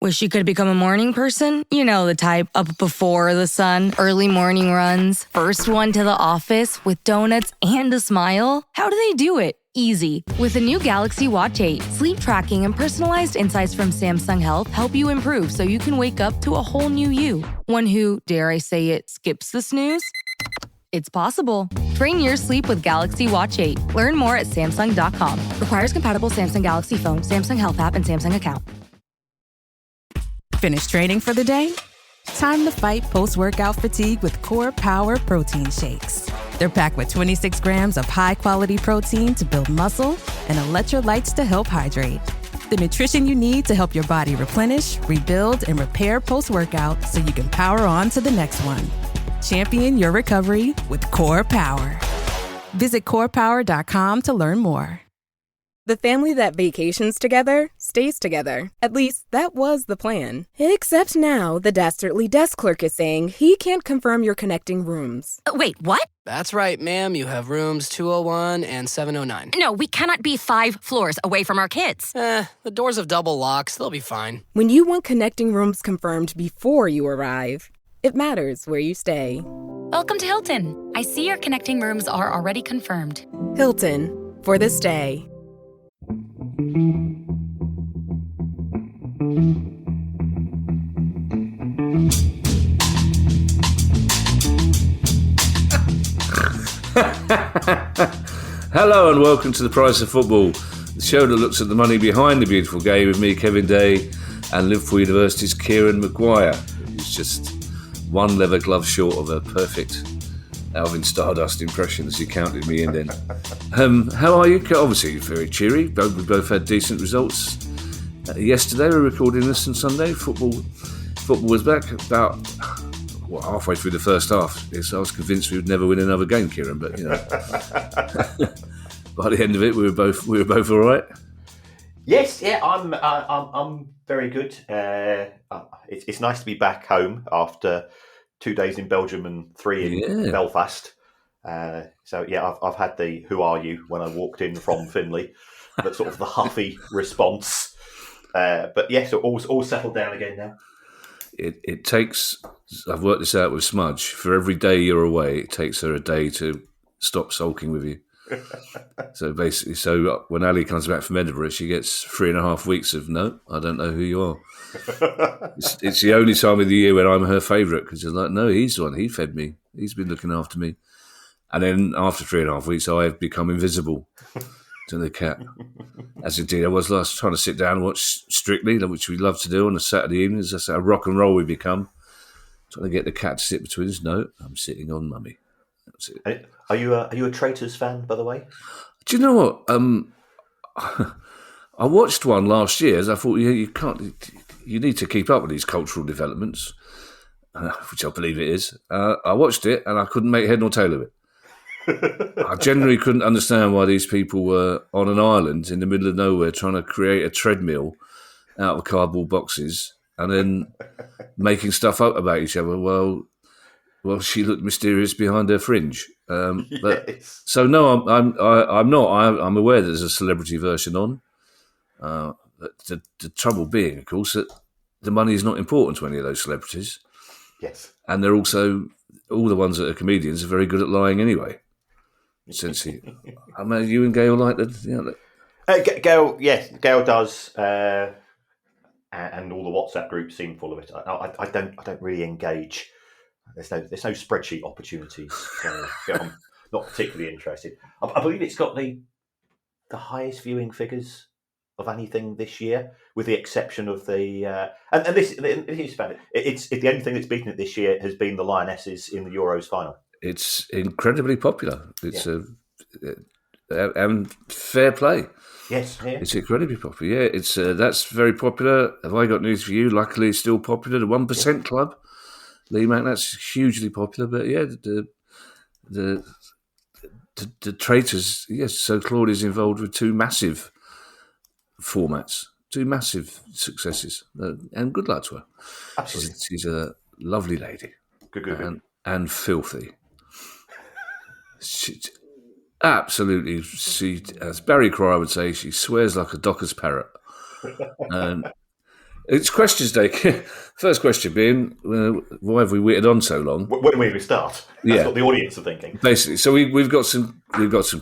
Wish you could become a morning person? You know the type, up before the sun, early morning runs, first one to the office with donuts and a smile. How do they do it? Easy. With the new Galaxy Watch 8, sleep tracking and personalized insights from Samsung Health help you improve so you can wake up to a whole new you. One who, dare I say it, skips the snooze? It's possible. Train your sleep with Galaxy Watch 8. Learn more at Samsung.com. Requires compatible Samsung Galaxy phone, Samsung Health app, and Samsung account. Finished training for the day? Time to fight post-workout fatigue with Core Power Protein Shakes. They're packed with 26 grams of high-quality protein to build muscle and electrolytes to help hydrate. The nutrition you need to help your body replenish, rebuild, and repair post-workout so you can power on to the next one. Champion your recovery with Core Power. Visit corepower.com to learn more. The family that vacations together stays together. At least, that was the plan. Except now, the Dastardly desk clerk is saying he can't confirm your connecting rooms. Wait, what? That's right, ma'am. You have rooms 201 and 709. No, we cannot be 5 floors away from our kids. The doors have double locks. They'll be fine. When you want connecting rooms confirmed before you arrive, it matters where you stay. Welcome to Hilton. I see your connecting rooms are already confirmed. Hilton, for the stay. Hello and welcome to The Price of Football, the show that looks at the money behind the beautiful game with me, Kevin Day, and Liverpool University's Kieran Maguire, who's just one leather glove short of a perfect Alvin Stardust impression as he counted me in then. How are you? Obviously you're very cheery. We both had decent results. Yesterday we were recording this on Sunday. Football was back about halfway through the first half. Yes, I was convinced we would never win another game, Kieran, but you know. By the end of it we were both all right. Yes, yeah, I'm very good. It's nice to be back home after 2 days in Belgium and 3 in Belfast. So yeah, I've had the "Who are you?" when I walked in from Finley, but sort of the huffy response. But yes, all settled down again now. It takes. I've worked this out with Smudge. For every day you're away, it takes her a day to stop sulking with you. So basically, when Ali comes back from Edinburgh, she gets 3.5 weeks of no, I don't know who you are. It's the only time of the year when I'm her favourite because she's like, no, he's the one. He fed me. He's been looking after me. And then after 3.5 weeks, I have become invisible to the cat. As indeed I was last, trying to sit down and watch Strictly, which we love to do on a Saturday evening. That's a rock and roll we become. Trying to get the cat to sit between us. No, I'm sitting on Mummy. That's it. Are you a Traitors fan, by the way? Do you know what? I watched one last year. As I thought, you can't. You need to keep up with these cultural developments, which I believe it is. I watched it and I couldn't make head nor tail of it. I genuinely couldn't understand why these people were on an island in the middle of nowhere trying to create a treadmill out of cardboard boxes and then making stuff up about each other. Well, she looked mysterious behind her fringe. But yes. So no, I'm not. I'm aware that there's a celebrity version on. The trouble being, of course, that the money is not important to any of those celebrities. Yes, and they're also all the ones that are comedians are very good at lying anyway. Essentially, I mean, you and Gail like that. Gail, yes, Gail does, and all the WhatsApp groups seem full of it. I don't really engage. There's no spreadsheet opportunities, so I'm not particularly interested. I believe it's got the highest viewing figures of anything this year, with the exception of the and this is about it. It's the only thing that's beaten it this year has been the Lionesses in the Euros final. It's incredibly popular. It's and fair play. Yes, yeah. It's incredibly popular. Yeah, it's that's very popular. Have I got news for you? Luckily, it's still popular. The 1% Club, Lee Mack, that's hugely popular. But yeah, the Traitors. Yes, so Claude is involved with 2 massive formats, 2 massive successes, and good luck to her. Absolutely, she's a lovely lady. Good. And filthy. She, absolutely, as Barry Cryer would say, she swears like a Docker's parrot. And It's questions day. First question being, why have we waited on so long? When will we start? That's what the audience are thinking. Basically, so we've got some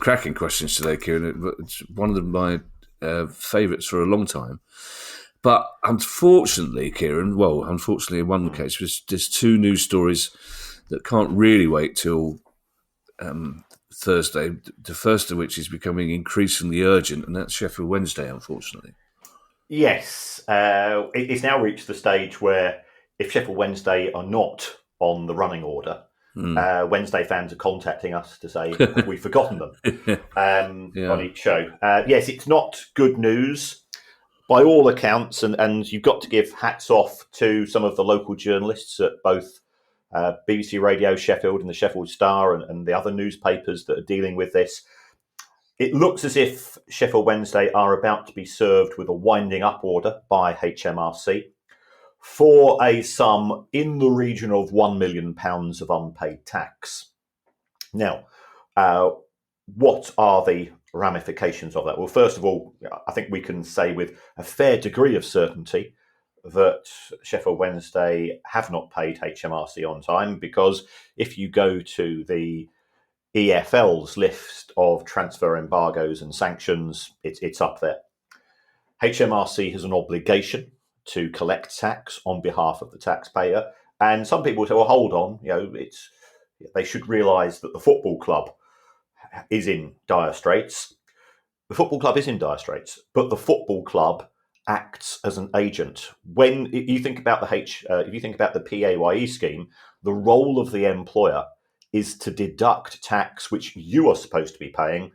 cracking questions today, Kieran. It's one of my favourites for a long time. But unfortunately, Kieran, in one case, there's two news stories that can't really wait till Thursday. The first of which is becoming increasingly urgent, and that's Sheffield Wednesday, unfortunately. Yes, it's now reached the stage where if Sheffield Wednesday are not on the running order, Wednesday fans are contacting us to say, have we forgotten them on each show? Yes, it's not good news by all accounts, and you've got to give hats off to some of the local journalists at both BBC Radio Sheffield and the Sheffield Star and the other newspapers that are dealing with this. It looks as if Sheffield Wednesday are about to be served with a winding up order by HMRC for a sum in the region of £1 million of unpaid tax. Now, what are the ramifications of that? Well, first of all, I think we can say with a fair degree of certainty that Sheffield Wednesday have not paid HMRC on time, because if you go to the EFL's list of transfer embargoes and sanctions, it's up there. HMRC has an obligation to collect tax on behalf of the taxpayer, and some people say, "Well, hold on, they should realise that the football club is in dire straits." The football club is in dire straits, but the football club acts as an agent. When you think about if you think about the PAYE scheme, the role of the employer is to deduct tax which you are supposed to be paying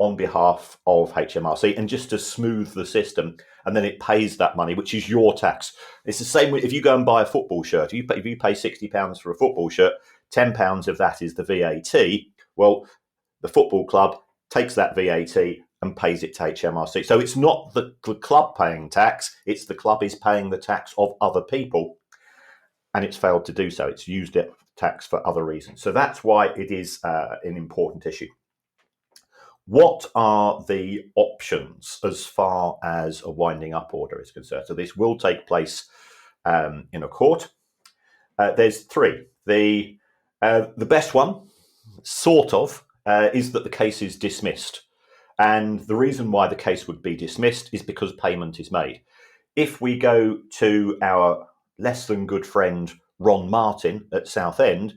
on behalf of HMRC, and just to smooth the system, and then it pays that money, which is your tax. It's the same if you go and buy a football shirt. If you pay £60 for a football shirt, £10 of that is the VAT. Well, the football club takes that VAT and pays it to HMRC. So it's not the club paying tax, it's the club is paying the tax of other people, and it's failed to do so. It's used it tax for other reasons. So that's why it is an important issue. What are the options as far as a winding up order is concerned? So this will take place in a court. There's three. The best one, sort of, is that the case is dismissed. And the reason why the case would be dismissed is because payment is made. If we go to our less than good friend Ron Martin at Southend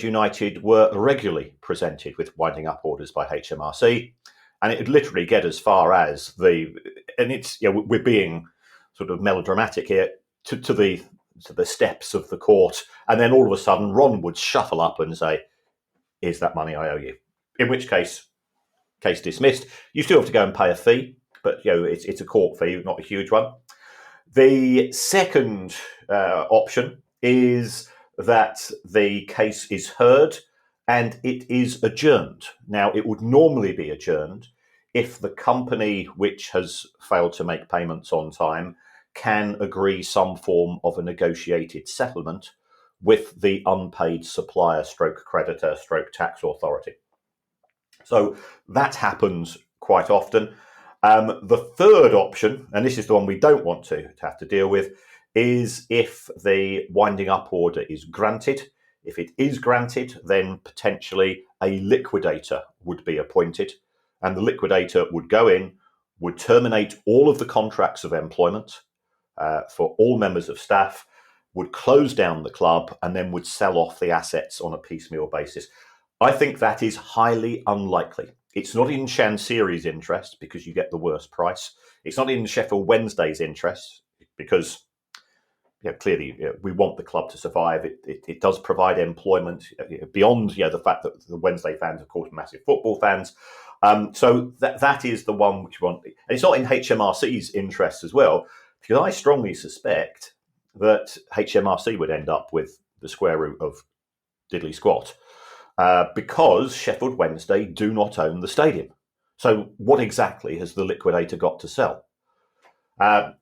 United were regularly presented with winding up orders by HMRC, and it would literally get as far as we're being sort of melodramatic here, to the steps of the court, and then all of a sudden Ron would shuffle up and say, "Here's that money I owe you." In which case dismissed. You still have to go and pay a fee, but it's a court fee, not a huge one. The second option is that the case is heard and it is adjourned. Now, it would normally be adjourned if the company which has failed to make payments on time can agree some form of a negotiated settlement with the unpaid supplier stroke creditor stroke tax authority. So that happens quite often. The third option, and this is the one we don't want to have to deal with, is if the winding up order is granted. If it is granted, then potentially a liquidator would be appointed, and the liquidator would go in, would terminate all of the contracts of employment for all members of staff, would close down the club, and then would sell off the assets on a piecemeal basis. I think that is highly unlikely. It's not in Chancery's interest because you get the worst price. It's not in Sheffield Wednesday's interest because clearly we want the club to survive. It does provide employment beyond the fact that the Wednesday fans, of course, are massive football fans. So that is the one which we want. And it's not in HMRC's interest as well, because I strongly suspect that HMRC would end up with the square root of diddly squat. Because Sheffield Wednesday do not own the stadium. So what exactly has the liquidator got to sell?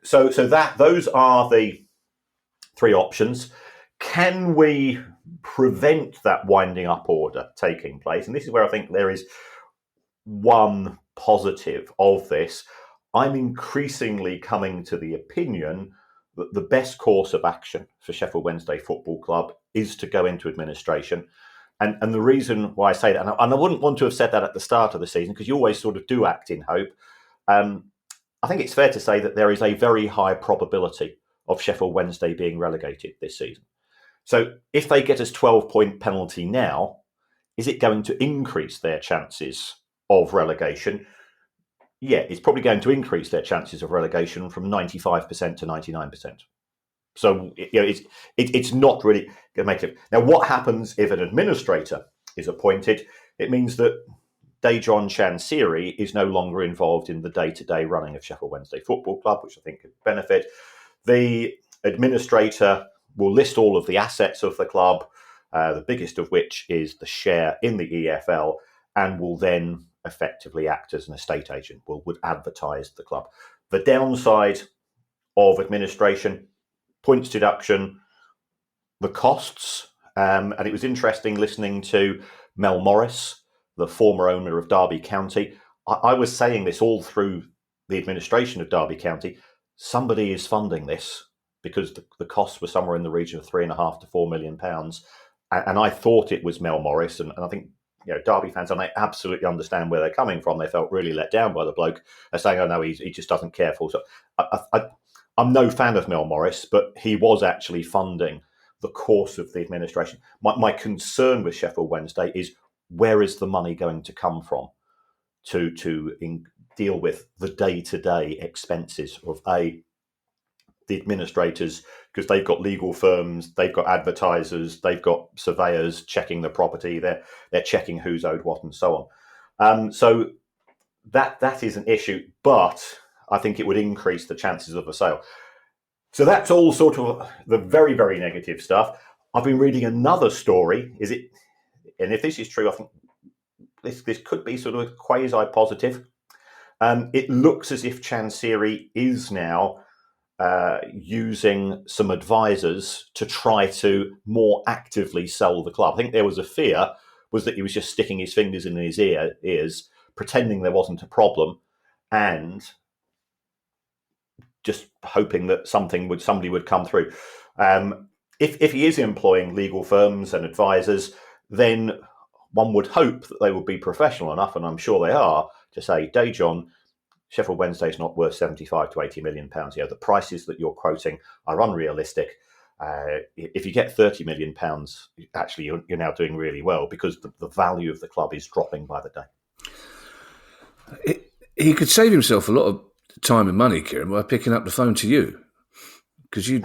So those are the three options. Can we prevent that winding up order taking place? And this is where I think there is one positive of this. I'm increasingly coming to the opinion that the best course of action for Sheffield Wednesday Football Club is to go into administration. And the reason why I say that, and I wouldn't want to have said that at the start of the season, because you always sort of do act in hope. I think it's fair to say that there is a very high probability of Sheffield Wednesday being relegated this season. So if they get us 12-point penalty now, is it going to increase their chances of relegation? Yeah, it's probably going to increase their chances of relegation from 95% to 99%. So it's not really going to make it. Now, what happens if an administrator is appointed? It means that Dejan Chansiri is no longer involved in the day-to-day running of Sheffield Wednesday Football Club, which I think could benefit. The administrator will list all of the assets of the club, the biggest of which is the share in the EFL, and will then effectively act as an estate agent, would advertise the club. The downside of administration, points deduction, the costs, and it was interesting listening to Mel Morris, the former owner of Derby County. I was saying this all through the administration of Derby County. Somebody is funding this because the costs were somewhere in the region of £3.5 to £4 million. And I thought it was Mel Morris. And I think, Derby fans, and I absolutely understand where they're coming from. They felt really let down by the bloke. They're saying, oh, no, he just doesn't care for. So I'm no fan of Mel Morris, but he was actually funding the course of the administration. My concern with Sheffield Wednesday is, where is the money going to come from to deal with the day-to-day expenses of the administrators, because they've got legal firms, they've got advertisers, they've got surveyors checking the property, they're checking who's owed what and so on. So that is an issue, but I think it would increase the chances of a sale. So that's all sort of the very, very negative stuff. I've been reading another story. And if this is true, I think this could be sort of quasi-positive. It looks as if Chansiri is now using some advisors to try to more actively sell the club. I think there was a fear was that he was just sticking his fingers in his ears, pretending there wasn't a problem, and just hoping that somebody would come through. If he is employing legal firms and advisors, then one would hope that they would be professional enough, and I'm sure they are, to say, Dejan, Sheffield Wednesday is not worth 75 to 80 million pounds. The prices that you're quoting are unrealistic. If you get 30 million pounds, actually you're now doing really well, because the value of the club is dropping by the day. He could save himself a lot of time and money, Kieran, by picking up the phone to you, because you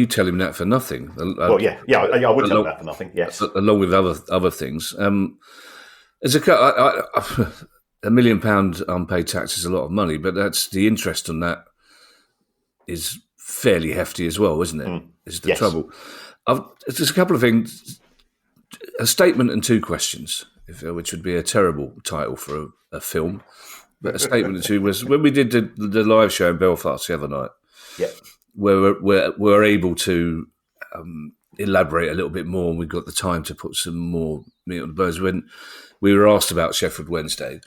tell him that for nothing. Well, I would tell him that for nothing. Yes, along with other things. As £1 million unpaid tax is a lot of money, but that's the interest on that is fairly hefty as well, isn't it? Is the trouble. There's a couple of things. A statement and two questions, which would be a terrible title for a film. But a statement and two was when we did the live show in Belfast the other night. Yeah. Where we're able to elaborate a little bit more, and we've got the time to put some more meat on the bones. When we were asked about Sheffield Wednesday,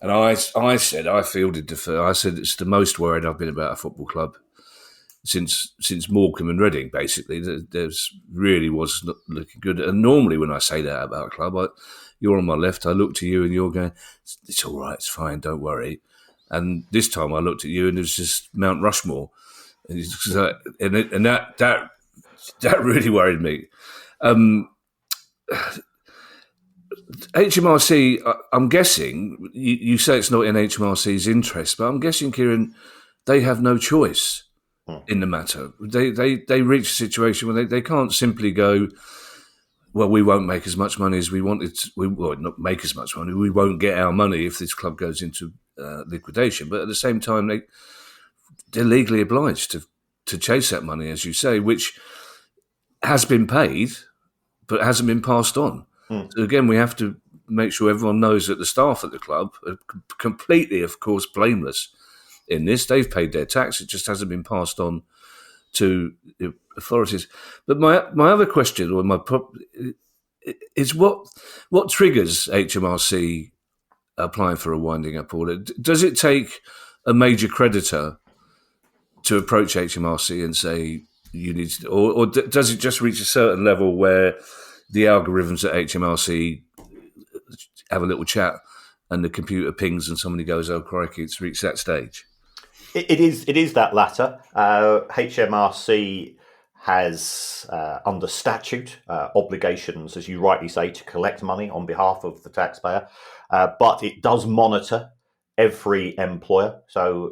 and I said, I fielded I said it's the most worried I've been about a football club since Morecambe and Reading, basically. There's really was not looking good. And normally when I say that about a club, you're on my left, I look to you and you're going, it's all right, it's fine, don't worry. And this time I looked at you and it was just Mount Rushmore. And that really worried me. HMRC, I'm guessing, you say it's not in HMRC's interest, but I'm guessing, Kieran, they have no choice in the matter. They reach a situation where they can't simply go, well, we won't make as much money as we wanted. We won't not make as much money. We won't get our money if this club goes into liquidation. But at the same time, they're legally obliged to chase that money, as you say, which has been paid but hasn't been passed on. So again, we have to make sure everyone knows that the staff at the club are completely, of course, blameless in this. They've paid their tax. It just hasn't been passed on to the authorities. But my other question, is what triggers HMRC applying for a winding up order? Does it take a major creditor to approach HMRC and say you need to, or does it just reach a certain level where the algorithms at HMRC have a little chat and the computer pings and somebody goes, "Oh crikey, it's reached that stage"? It is that latter. HMRC has, under statute, obligations, as you rightly say, to collect money on behalf of the taxpayer, but it does monitor every employer. So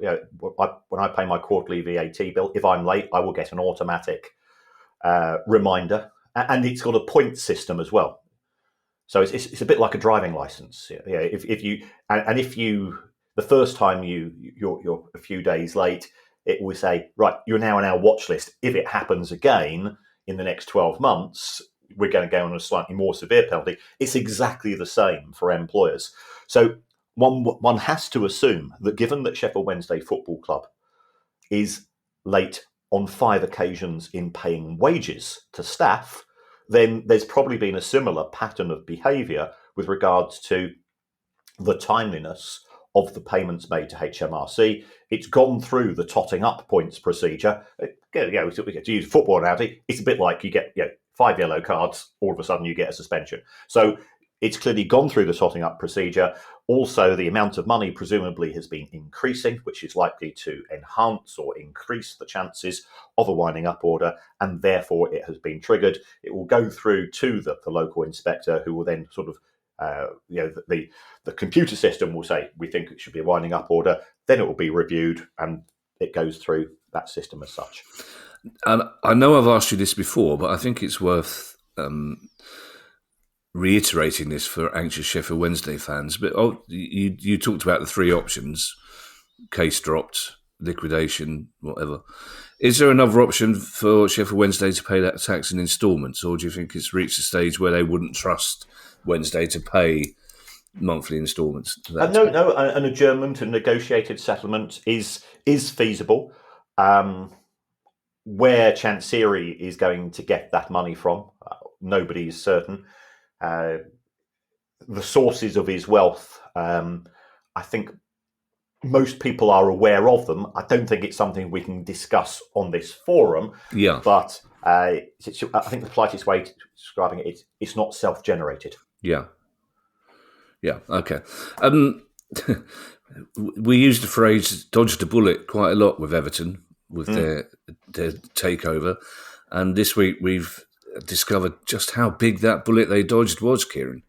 when I pay my quarterly VAT bill, if I'm late, I will get an automatic reminder, and it's got a point system as well. So it's a bit like a driving license. If you the first time you're a few days late, it will say, right, you're now on our watch list. If it happens again in the next 12 months, we're going to go on a slightly more severe penalty. It's exactly the same for employers. So one has to assume that given that Sheffield Wednesday Football Club is late on 5 occasions in paying wages to staff, then there's probably been a similar pattern of behaviour with regards to the timeliness of the payments made to HMRC. It's gone through the totting up points procedure. To use football analogy, it's a bit like you get 5 yellow cards, all of a sudden you get a suspension. So it's clearly gone through the totting up procedure. Also, the amount of money presumably has been increasing, which is likely to enhance or increase the chances of a winding up order, and therefore it has been triggered. It will go through to the local inspector, who will then sort of the computer system will say, we think it should be a winding up order. Then it will be reviewed, and it goes through that system as such. And I know I've asked you this before, but I think it's worth reiterating this for anxious Sheffield Wednesday fans. But you talked about the 3 options: case dropped, liquidation, whatever. Is there another option for Sheffield Wednesday to pay that tax in instalments, or do you think it's reached a stage where they wouldn't trust Wednesday to pay monthly instalments? No, an adjournment and negotiated settlement is feasible. Where Chancery is going to get that money from, nobody is certain. The sources of his wealth, I think most people are aware of them. I don't think it's something we can discuss on this forum. Yeah. But I think the politest way to describing it is it's not self-generated. Yeah. Yeah, okay. We use the phrase "dodged a bullet" quite a lot with Everton, with their takeover. And this week we've discovered just how big that bullet they dodged was, Kieran.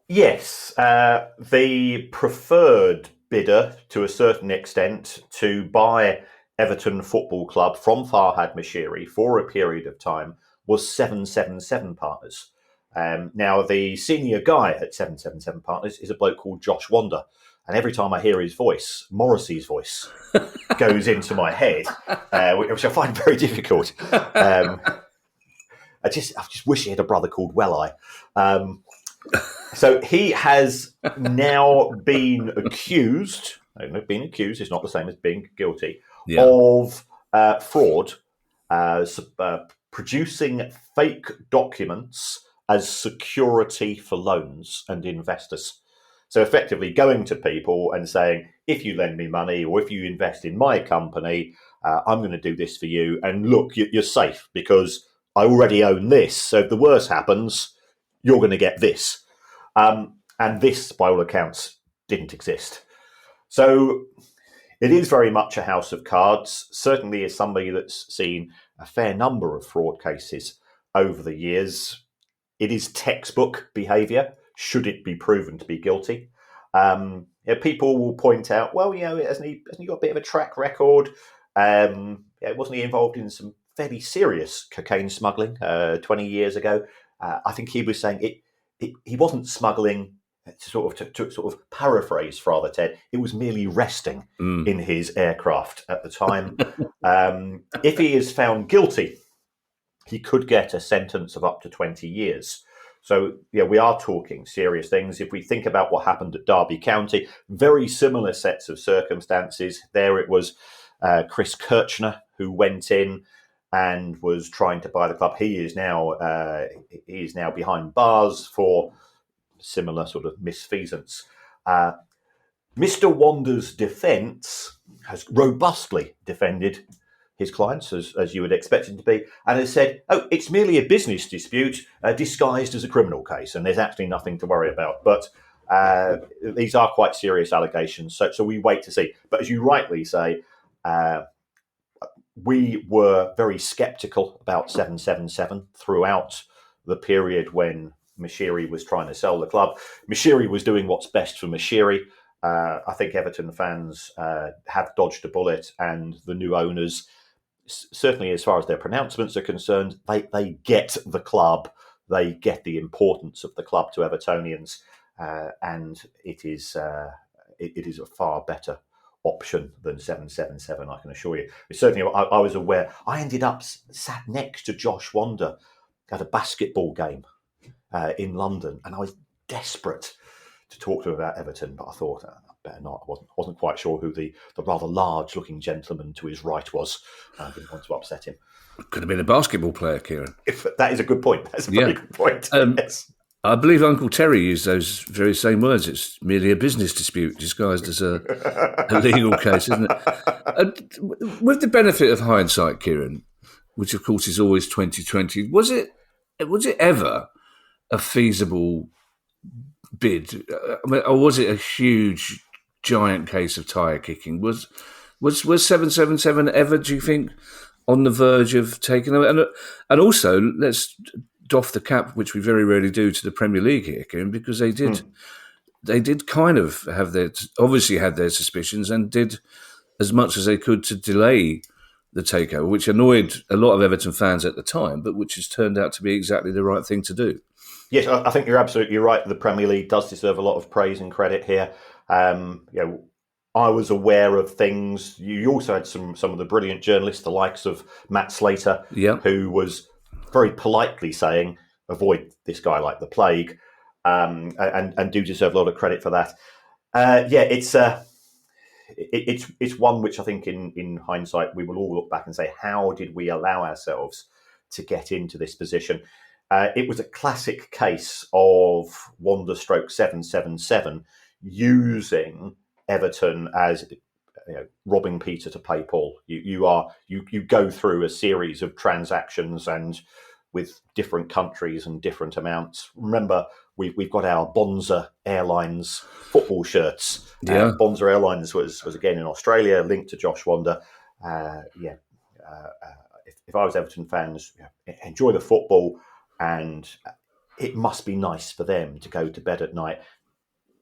Yes, the preferred bidder, to a certain extent, to buy Everton Football Club from Farhad Moshiri for a period of time was 777 Partners. Now, the senior guy at 777 Partners is a bloke called Josh Wander. And every time I hear his voice, Morrissey's voice, goes into my head, which I find very difficult. I just wish he had a brother called Welleye. So he has now been accused. Being accused is not the same as being guilty of fraud, producing fake documents as security for loans and investors. So effectively going to people and saying, if you lend me money or if you invest in my company, I'm going to do this for you. And look, you're safe because I already own this. So if the worst happens, you're going to get this. And this, by all accounts, didn't exist. So it is very much a house of cards. Certainly as somebody that's seen a fair number of fraud cases over the years, it is textbook behaviour, should it be proven to be guilty. People will point out, well, hasn't he got a bit of a track record? Wasn't he involved in some fairly serious cocaine smuggling 20 years ago? I think he was saying he wasn't smuggling, to sort of paraphrase Father Ted, it was merely resting in his aircraft at the time. If he is found guilty, he could get a sentence of up to 20 years. So, we are talking serious things. If we think about what happened at Derby County, very similar sets of circumstances. There it was Chris Kirchner who went in and was trying to buy the club. He is now behind bars for similar sort of misfeasance. Mr. Wander's defence has robustly defended his clients, as you would expect it to be, and has said, oh, it's merely a business dispute disguised as a criminal case, and there's actually nothing to worry about. But these are quite serious allegations, so we wait to see. But as you rightly say, we were very sceptical about 777 throughout the period when Moshiri was trying to sell the club. Moshiri was doing what's best for Moshiri. I think Everton fans have dodged a bullet, and the new owners, certainly as far as their pronouncements are concerned, they get the club, they get the importance of the club to Evertonians, and it is a far better option than 777, I can assure you. Certainly, I was aware. I ended up sat next to Josh Wander at a basketball game in London, and I was desperate to talk to him about Everton, but I thought I better not. I wasn't quite sure who the rather large-looking gentleman to his right was. I didn't want to upset him. Could have been a basketball player, Kieran. That is a good point. That's a very good point. Yes. I believe Uncle Terry used those very same words. It's merely a business dispute disguised as a legal case, isn't it? With the benefit of hindsight, Kieran, which of course is always 2020, was it ever a feasible bid? Or was it a huge, giant case of tyre kicking? Was 777 ever, do you think, on the verge of taking them? And also, let's doff the cap, which we very rarely do, to the Premier League here, Kieran, because they did kind of have obviously had their suspicions and did as much as they could to delay the takeover, which annoyed a lot of Everton fans at the time, but which has turned out to be exactly the right thing to do. Yes, I think you're absolutely right. The Premier League does deserve a lot of praise and credit here. I was aware of things. You also had some of the brilliant journalists, the likes of Matt Slater, who was very politely saying, avoid this guy like the plague, and do deserve a lot of credit for that. It's one which I think in hindsight we will all look back and say, how did we allow ourselves to get into this position? It was a classic case of Wander stroke 777 using Everton as robbing Peter to pay Paul. You go through a series of transactions and with different countries and different amounts. Remember, we've got our Bonza Airlines football shirts. Bonza Airlines was again in Australia, linked to Josh Wander. If I was Everton fans, enjoy the football, and it must be nice for them to go to bed at night,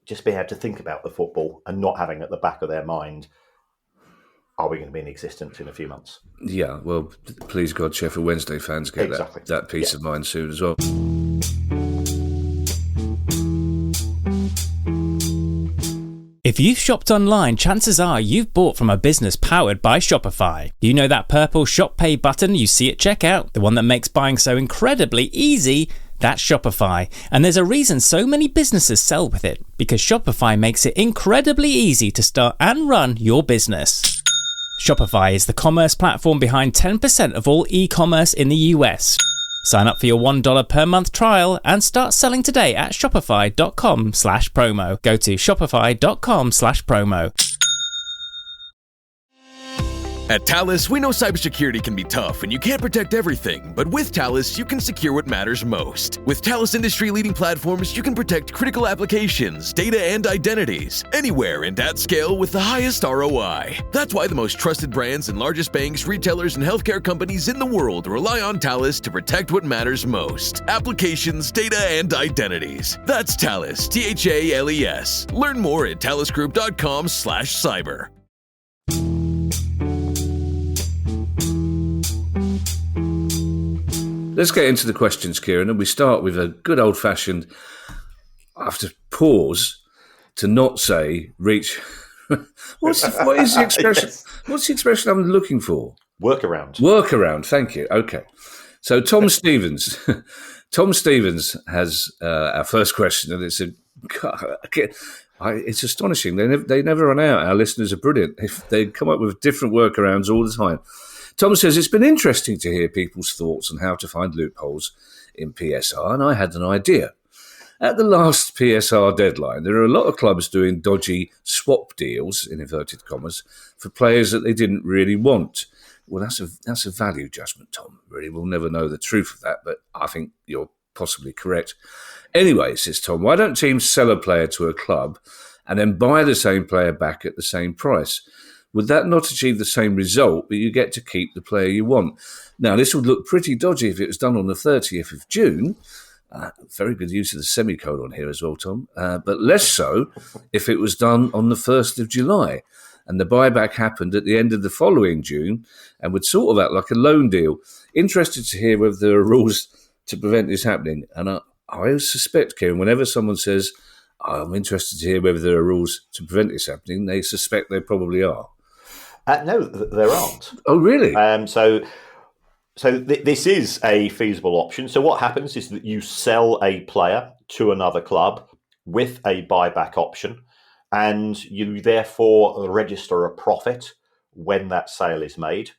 just be able to think about the football and not having at the back of their mind, are we going to be in existence in a few months? Yeah, well, please God, Sheffield Wednesday fans get that peace of mind soon as well. If you've shopped online, chances are you've bought from a business powered by Shopify. You know that purple Shop Pay button you see at checkout? The one that makes buying so incredibly easy? That's Shopify. And there's a reason so many businesses sell with it, because Shopify makes it incredibly easy to start and run your business. Shopify is the commerce platform behind 10% of all e-commerce in the US. Sign up for your $1 per month trial and start selling today at shopify.com/promo. Go to shopify.com/promo. At Talus, we know cybersecurity can be tough and you can't protect everything, but with Talus, you can secure what matters most. With Talus industry-leading platforms, you can protect critical applications, data, and identities, anywhere and at scale with the highest ROI. That's why the most trusted brands and largest banks, retailers, and healthcare companies in the world rely on Talus to protect what matters most: applications, data, and identities. That's Talus, THALES. Learn more at talusgroup.com/cyber. Let's get into the questions, Kieran, and we start with a good old-fashioned, I have to pause to not say reach. What is the expression? Yes. What's the expression I'm looking for? Workaround, thank you. Okay. So Tom Stevens. Tom Stevens has our first question, and it's astonishing. They never run out. Our listeners are brilliant. If they come up with different workarounds all the time. Tom says, it's been interesting to hear people's thoughts on how to find loopholes in PSR, and I had an idea. At the last PSR deadline, there are a lot of clubs doing dodgy swap deals, in inverted commas, for players that they didn't really want. Well, that's a value judgment, Tom. Really, we'll never know the truth of that, but I think you're possibly correct. Anyway, says Tom, why don't teams sell a player to a club and then buy the same player back at the same price? Would that not achieve the same result, but you get to keep the player you want? Now, this would look pretty dodgy if it was done on the 30th of June. Very good use of the semicolon here as well, Tom. But less so if it was done on the 1st of July and the buyback happened at the end of the following June and would sort of act like a loan deal. Interested to hear whether there are rules to prevent this happening. And I suspect, Kieran, whenever someone says, I'm interested to hear whether there are rules to prevent this happening, they suspect there probably are. No, there aren't. Oh, really? So this is a feasible option. So what happens is that you sell a player to another club with a buyback option, and you therefore register a profit when that sale is made.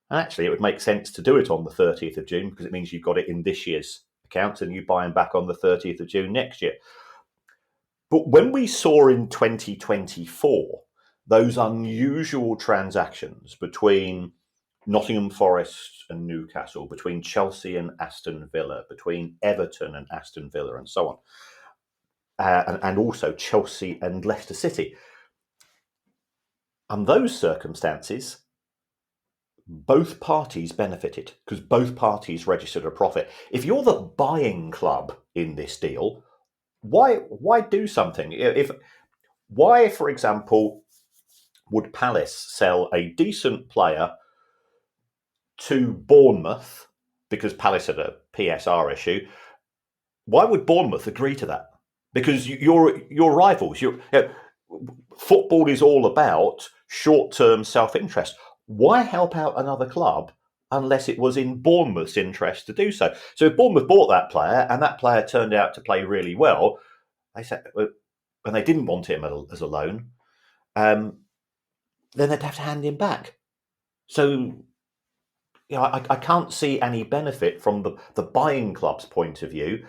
And actually, it would make sense to do it on the 30th of June because it means you've got it in this year's accounts and you buy them back on the 30th of June next year. But when we saw in 2024 those unusual transactions between Nottingham Forest and Newcastle, between Chelsea and Aston Villa, between Everton and Aston Villa, and so on, and also Chelsea and Leicester City. And those circumstances, both parties benefited because both parties registered a profit. If you're the buying club in this deal, why do something? Why, for example, would Palace sell a decent player to Bournemouth because Palace had a PSR issue? Why would Bournemouth agree to that? Because you're rivals. Football is all about short-term self-interest. Why help out another club unless it was in Bournemouth's interest to do so? So if Bournemouth bought that player and that player turned out to play really well, they said, and they didn't want him as a loan, then they'd have to hand him back. So I can't see any benefit from the buying club's point of view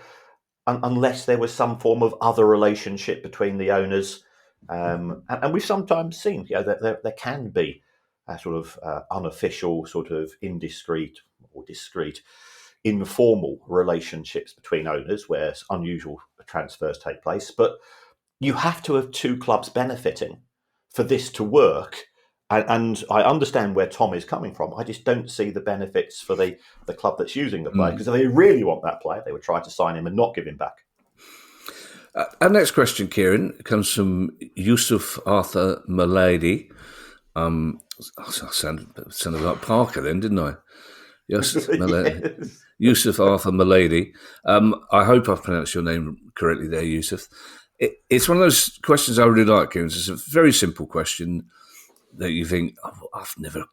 unless there was some form of other relationship between the owners. And we've sometimes seen that there can be a sort of unofficial, sort of indiscreet or discreet, informal relationships between owners where unusual transfers take place. But you have to have two clubs benefiting for this to work. And I understand where Tom is coming from. I just don't see the benefits for the club that's using the player, because if they really want that player, they would try to sign him and not give him back. Our next question, Kieran, comes from Yusuf Arthur Malady. I sounded like Parker then, didn't I? Yusuf Arthur Malady. I hope I've pronounced your name correctly there, Yusuf. It's one of those questions I really like, Kieran. It's a very simple question that you think,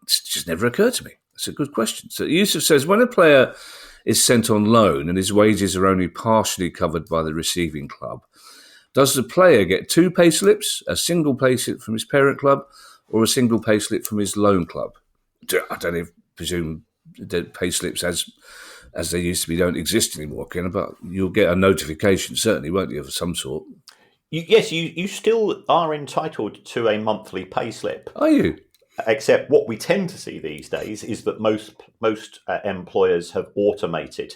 it's just never occurred to me. It's a good question. So Yusuf says, when a player is sent on loan and his wages are only partially covered by the receiving club, does the player get two pay slips, a single pay slip from his parent club or a single pay slip from his loan club? I don't presume that pay slips as they used to be don't exist anymore, Ken, but you'll get a notification, certainly, won't you, of some sort? Yes, you still are entitled to a monthly pay slip. Are you? Except what we tend to see these days is that most employers have automated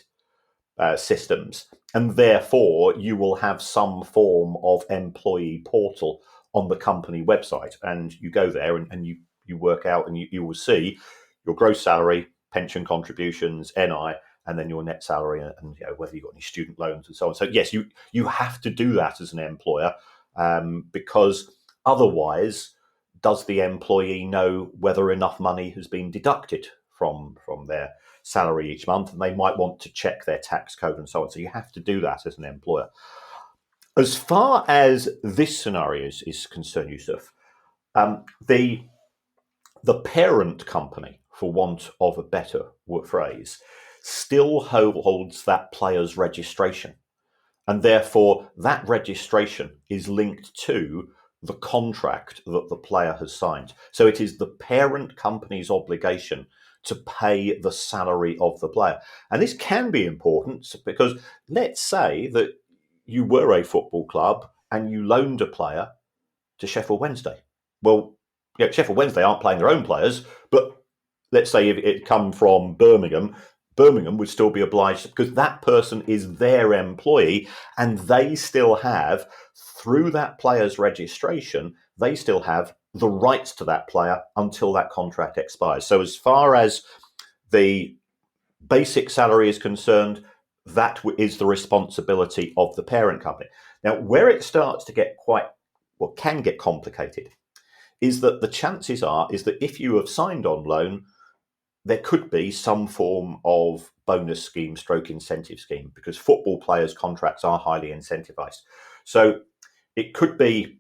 systems, and therefore you will have some form of employee portal on the company website, and you go there and you work out, and you will see your gross salary, pension contributions, NI, and then your net salary, and whether you've got any student loans and so on. So yes, you have to do that as an employer, because otherwise, does the employee know whether enough money has been deducted from their salary each month? And they might want to check their tax code and so on. So you have to do that as an employer. As far as this scenario is concerned, Yusuf, the parent company, for want of a better phrase, still holds that player's registration. And therefore, that registration is linked to the contract that the player has signed. So it is the parent company's obligation to pay the salary of the player. And this can be important because let's say that you were a football club and you loaned a player to Sheffield Wednesday. Well, Sheffield Wednesday aren't playing their own players, but let's say if it come from Birmingham would still be obliged, because that person is their employee, and they still have, through that player's registration, they still have the rights to that player until that contract expires. So as far as the basic salary is concerned, that is the responsibility of the parent company. Now, where it starts to get can get complicated is that the chances is that if you have signed on loan, there could be some form of bonus scheme stroke incentive scheme, because football players' contracts are highly incentivized. So it could be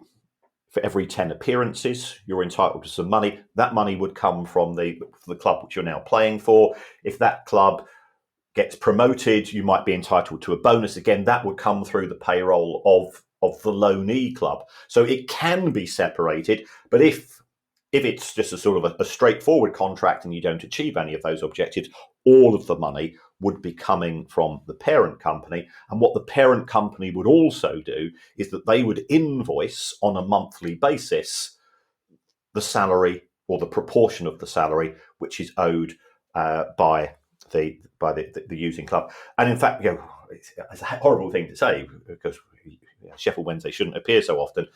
for every 10 appearances, you're entitled to some money. That money would come from the club which you're now playing for. If that club gets promoted, you might be entitled to a bonus. Again, that would come through the payroll of the loanee club. So it can be separated, but if it's just a sort of a straightforward contract and you don't achieve any of those objectives, all of the money would be coming from the parent company. And what the parent company would also do is that they would invoice on a monthly basis the salary, or the proportion of the salary which is owed by the using club. And in fact, it's a horrible thing to say, because Sheffield Wednesday shouldn't appear so often.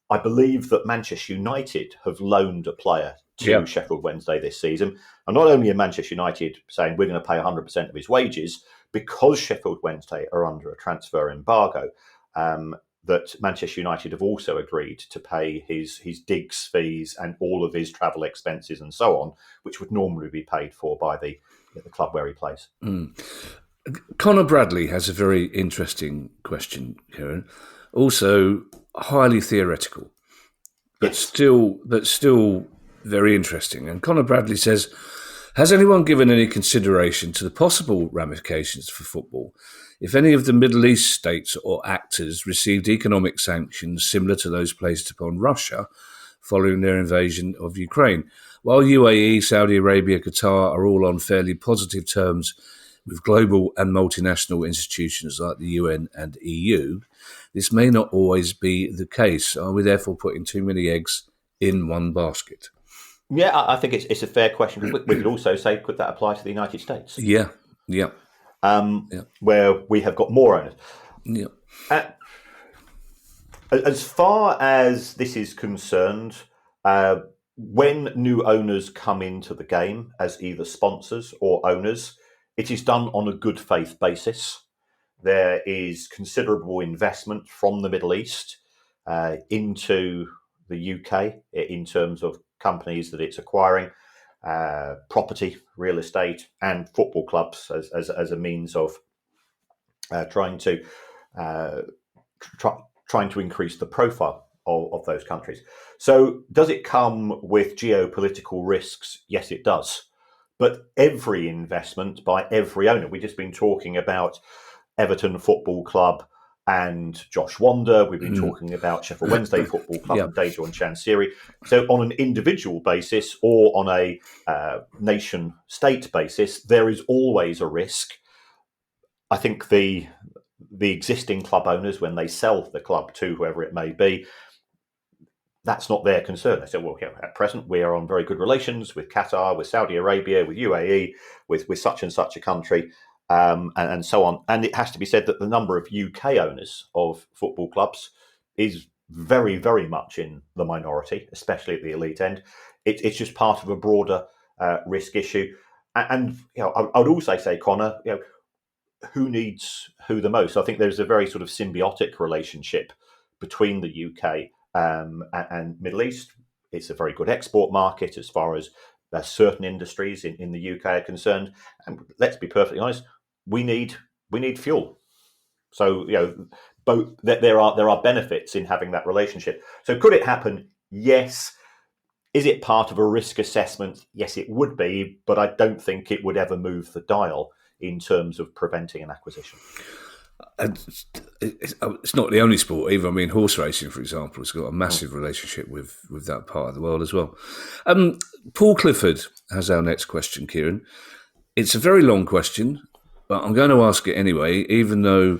I believe that Manchester United have loaned a player to Sheffield Wednesday this season. And not only are Manchester United saying we're going to pay 100% of his wages, because Sheffield Wednesday are under a transfer embargo, that Manchester United have also agreed to pay his digs fees and all of his travel expenses and so on, which would normally be paid for by the club where he plays. Connor Bradley has a very interesting question, Kieran. Also highly theoretical, but still very interesting. And Connor Bradley says, has anyone given any consideration to the possible ramifications for football if any of the Middle East states or actors received economic sanctions similar to those placed upon Russia following their invasion of Ukraine? While UAE, Saudi Arabia, Qatar are all on fairly positive terms with global and multinational institutions like the UN and EU, this may not always be the case. Are we therefore putting too many eggs in one basket? Yeah, I think it's a fair question. We could also say, could that apply to the United States? Yeah. Where we have got more owners. Yeah. As far as this is concerned, when new owners come into the game as either sponsors or owners, it is done on a good faith basis. There is considerable investment from the Middle East into the UK in terms of companies that it's acquiring, property, real estate, and football clubs as a means of trying to increase the profile of those countries. So does it come with geopolitical risks? Yes, it does. But every investment by every owner, we've just been talking about Everton Football Club and Josh Wander. We've been talking about Sheffield Wednesday Football Club and Dejan Chansiri. So on an individual basis or on a nation-state basis, there is always a risk. I think the existing club owners, when they sell the club to whoever it may be, that's not their concern. They say, well, at present, we are on very good relations with Qatar, with Saudi Arabia, with UAE, with such and such a country, and so on. And it has to be said that the number of UK owners of football clubs is very, very much in the minority, especially at the elite end. It's just part of a broader risk issue. And I would also say, Connor, who needs who the most? I think there's a very sort of symbiotic relationship between the UK and Middle East. It's a very good export market as far as certain industries in the UK are concerned. And let's be perfectly honest, we need fuel. So both there are benefits in having that relationship. So could it happen? Yes. Is it part of a risk assessment? Yes, it would be, but I don't think it would ever move the dial in terms of preventing an acquisition. It's not the only sport either. I mean, horse racing, for example, has got a massive relationship with that part of the world as well. Paul Clifford has our next question, Kieran. It's a very long question, but I'm going to ask it anyway, even though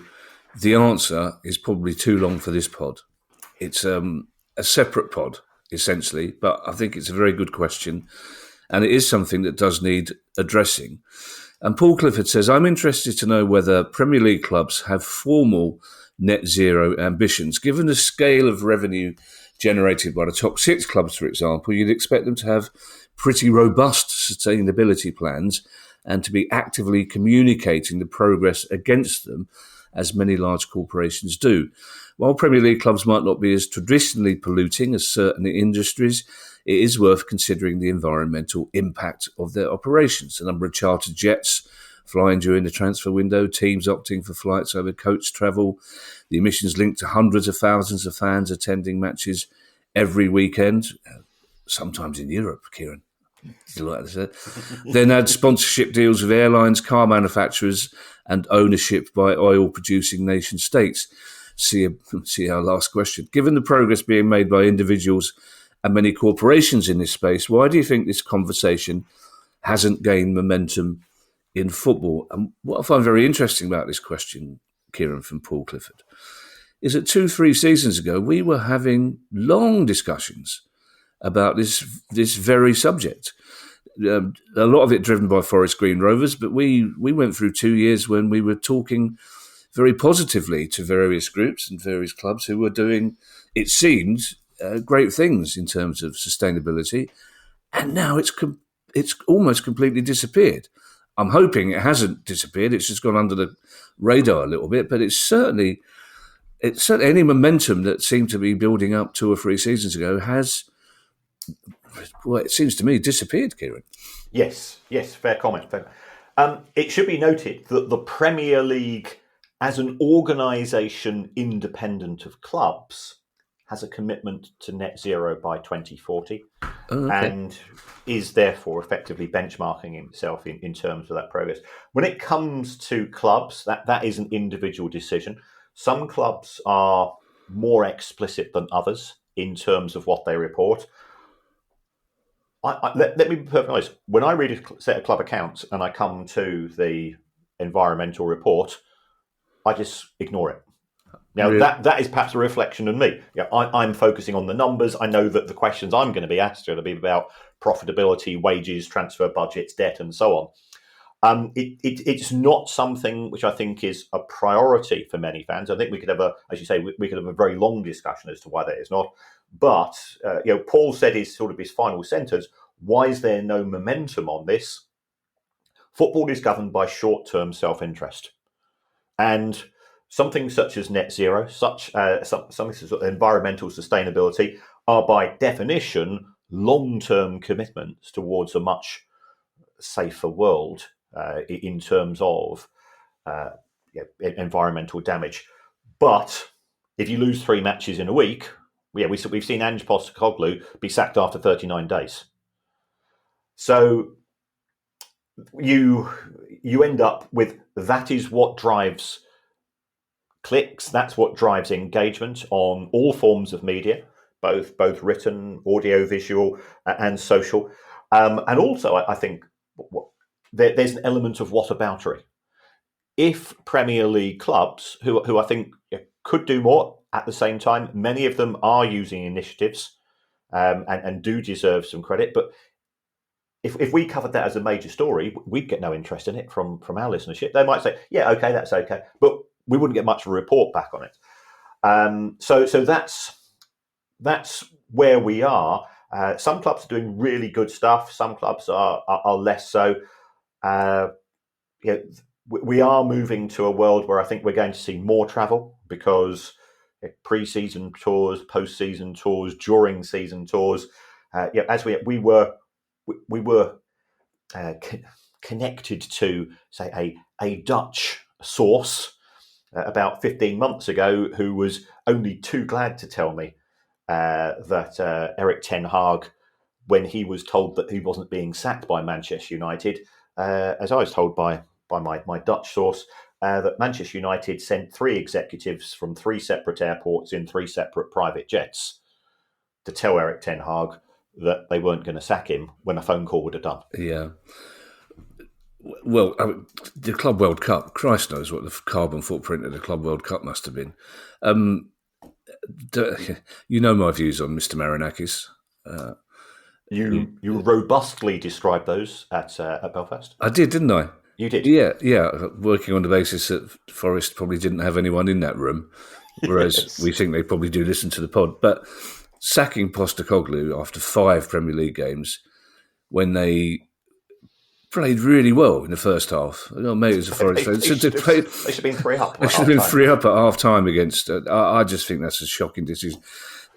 the answer is probably too long for this pod. It's a separate pod, essentially, but I think it's a very good question, and it is something that does need addressing. And Paul Clifford says, I'm interested to know whether Premier League clubs have formal net zero ambitions. Given the scale of revenue generated by the top 6 clubs, for example, you'd expect them to have pretty robust sustainability plans and to be actively communicating the progress against them, as many large corporations do. While Premier League clubs might not be as traditionally polluting as certain industries, it is worth considering the environmental impact of their operations. The number of chartered jets flying during the transfer window, teams opting for flights over coach travel, the emissions linked to hundreds of thousands of fans attending matches every weekend, sometimes in Europe, Kieran. Then add sponsorship deals with airlines, car manufacturers, and ownership by oil-producing nation states. See our last question. Given the progress being made by individuals and many corporations in this space, why do you think this conversation hasn't gained momentum in football? And what I find very interesting about this question, Kieran, from Paul Clifford, is that 2-3 seasons ago, we were having long discussions about this very subject. A lot of it driven by Forest Green Rovers, but we went through 2 years when we were talking very positively to various groups and various clubs who were doing, it seemed, great things in terms of sustainability. And now it's almost completely disappeared. I'm hoping it hasn't disappeared. It's just gone under the radar a little bit, but it's certainly any momentum that seemed to be building up 2 or 3 seasons ago has, well, it seems to me, disappeared, Kieran. Yes, fair comment. It should be noted that the Premier League, as an organisation independent of clubs, has a commitment to net zero by 2040 and is therefore effectively benchmarking himself in terms of that progress. When it comes to clubs, that is an individual decision. Some clubs are more explicit than others in terms of what they report. Let me be perfectly honest. When I read a set of club accounts and I come to the environmental report, I just ignore it. Now, really? that is perhaps a reflection on me. I'm focusing on the numbers. I know that the questions I'm going to be asked are going to be about profitability, wages, transfer budgets, debt, and so on. It's not something which I think is a priority for many fans. I think we could have as you say, we could have a very long discussion as to why that is not. But Paul said his final sentence: why is there no momentum on this? Football is governed by short-term self-interest, and something such as net zero, something such as environmental sustainability, are by definition long-term commitments towards a much safer world in terms of environmental damage. But if you lose 3 matches in a week, we've seen Ange Postecoglou be sacked after 39 days. So you end up with, that is what drives clicks, that's what drives engagement on all forms of media, both written, audio, visual, and social. And also, I think there's an element of whataboutery. If Premier League clubs, who I think could do more, at the same time, many of them are using initiatives and do deserve some credit. But if we covered that as a major story, we'd get no interest in it from our listenership. They might say, yeah, okay, that's okay. But we wouldn't get much of a report back on it. So that's where we are. Some clubs are doing really good stuff. Some clubs are less so. We are moving to a world where I think we're going to see more travel, because pre-season tours, post-season tours, during season tours. As we were connected to, say, a Dutch source about 15 months ago, who was only too glad to tell me that Erik ten Hag, when he was told that he wasn't being sacked by Manchester United, as I was told by my Dutch source, that Manchester United sent 3 executives from 3 separate airports in 3 separate private jets to tell Erik ten Hag that they weren't going to sack him when a phone call would have done. Yeah. Well, the Club World Cup, Christ knows what the carbon footprint of the Club World Cup must have been. You know my views on Mr. Marinakis. You robustly described those at Belfast. I did, didn't I? You did. Yeah. Working on the basis that Forest probably didn't have anyone in that room, whereas we think they probably do listen to the pod. But sacking Postecoglou after 5 Premier League games when they played really well in the first half. Mate, it was a Forest fan. They should have been 3 up. They should have been 3 up at half time against. I just think that's a shocking decision.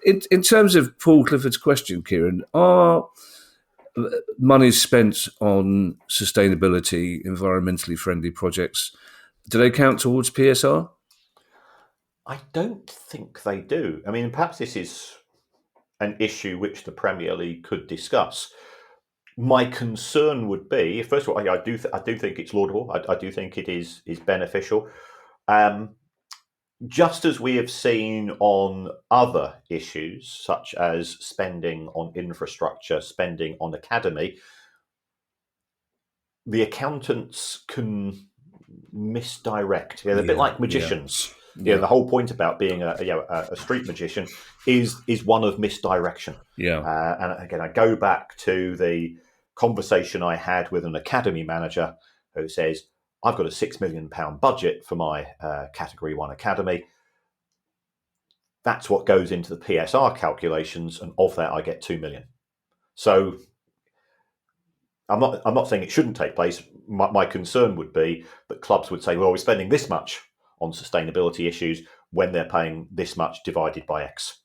In terms of Paul Clifford's question, Kieran, are monies spent on sustainability, environmentally friendly projects, do they count towards PSR? I don't think they do. I mean, perhaps this is an issue which the Premier League could discuss. My concern would be, first of all, I do think it's laudable. I do think it is beneficial. Just as we have seen on other issues, such as spending on infrastructure, spending on academy, the accountants can misdirect. They're a bit like magicians. Yeah. The whole point about being a street magician is one of misdirection. And again, I go back to the conversation I had with an academy manager who says, I've got a £6 million budget for my Category 1 academy. That's what goes into the PSR calculations, and of that I get 2 million. So I'm not saying it shouldn't take place. My concern would be that clubs would say, well, we're spending this much on sustainability issues when they're paying this much divided by X.